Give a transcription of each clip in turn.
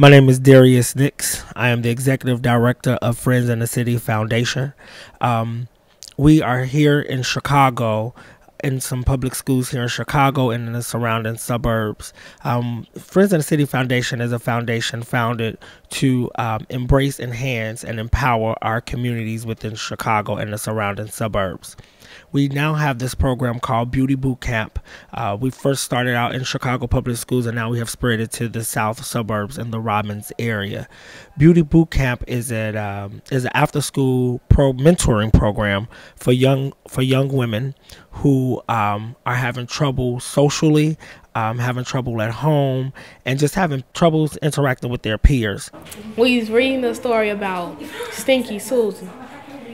My name is Darius. I am the Executive Director of Friends in the City Foundation. We are here in Chicago, in some public schools here in Chicago and in the surrounding suburbs. Friends in the City Foundation is a foundation founded to embrace, enhance, and empower our communities within Chicago and the surrounding suburbs. We now have this program called Beauty Bootcamp. We first started out in Chicago public schools, and now we have spread it to the south suburbs in the Robbins area. Beauty Bootcamp is an after-school mentoring program for young women who are having trouble socially, having trouble at home, and just having troubles interacting with their peers. We was reading the story about Stinky Susan.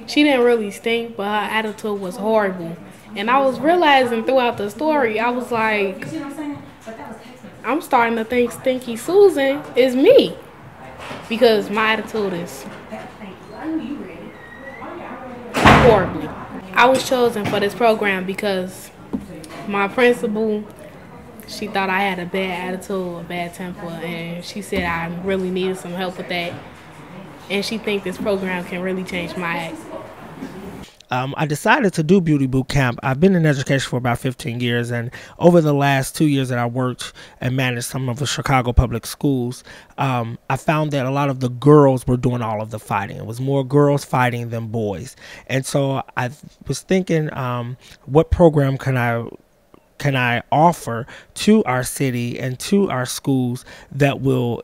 She didn't really stink, but her attitude was horrible. And I was realizing throughout the story, I was like, I'm starting to think Stinky Susan is me, because my attitude is horrible. I was chosen for this program because my principal, she thought I had a bad attitude, a bad temper, and she said I really needed some help with that. And she thinks this program can really change my act. I decided to do Beauty Boot Camp. I've been in education for about 15 years, and over the last 2 years that I worked and managed some of the Chicago public schools, I found that a lot of the girls were doing all of the fighting. It was more girls fighting than boys. And so I was thinking, what program can I offer to our city and to our schools that will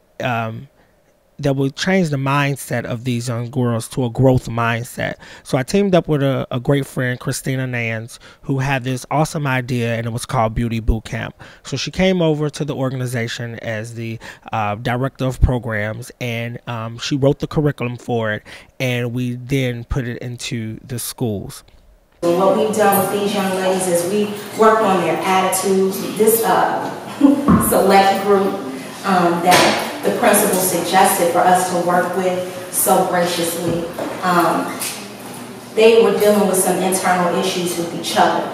change the mindset of these young girls to a growth mindset. So I teamed up with a great friend, Christina Nance, who had this awesome idea, and it was called Beauty Bootcamp. So she came over to the organization as the director of programs, and she wrote the curriculum for it, and we then put it into the schools. What we've done with these young ladies is we worked on their attitudes. This select group that the principal suggested for us to work with so graciously, they were dealing with some internal issues with each other.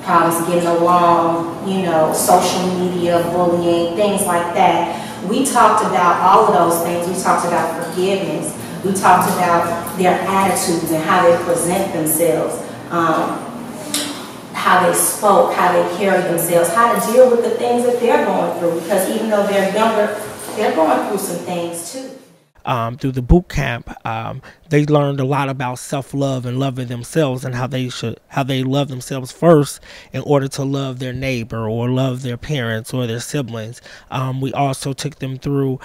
Problems getting along, social media, bullying, things like that. We talked about all of those things. We talked about forgiveness. We talked about their attitudes and how they present themselves, how they spoke, how they carry themselves, how to deal with the things that they're going through, because even though they're younger, they're going through some things too. Through the boot camp, they learned a lot about self-love and loving themselves, and how they love themselves first in order to love their neighbor or love their parents or their siblings. We also took them through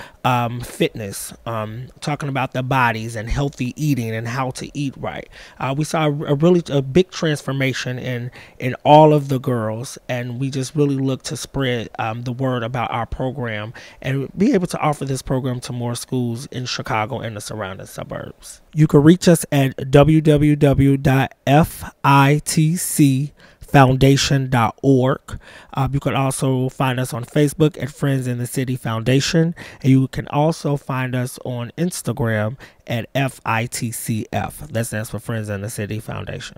fitness, talking about their bodies and healthy eating and how to eat right. We saw a big transformation in all of the girls, and we just really looked to spread the word about our program and be able to offer this program to more schools in Chicago and the surrounding suburbs. You can reach us at www.fitcfoundation.org. You can also find us on Facebook at Friends in the City Foundation, and you can also find us on Instagram at FITCF. That stands for Friends in the City Foundation.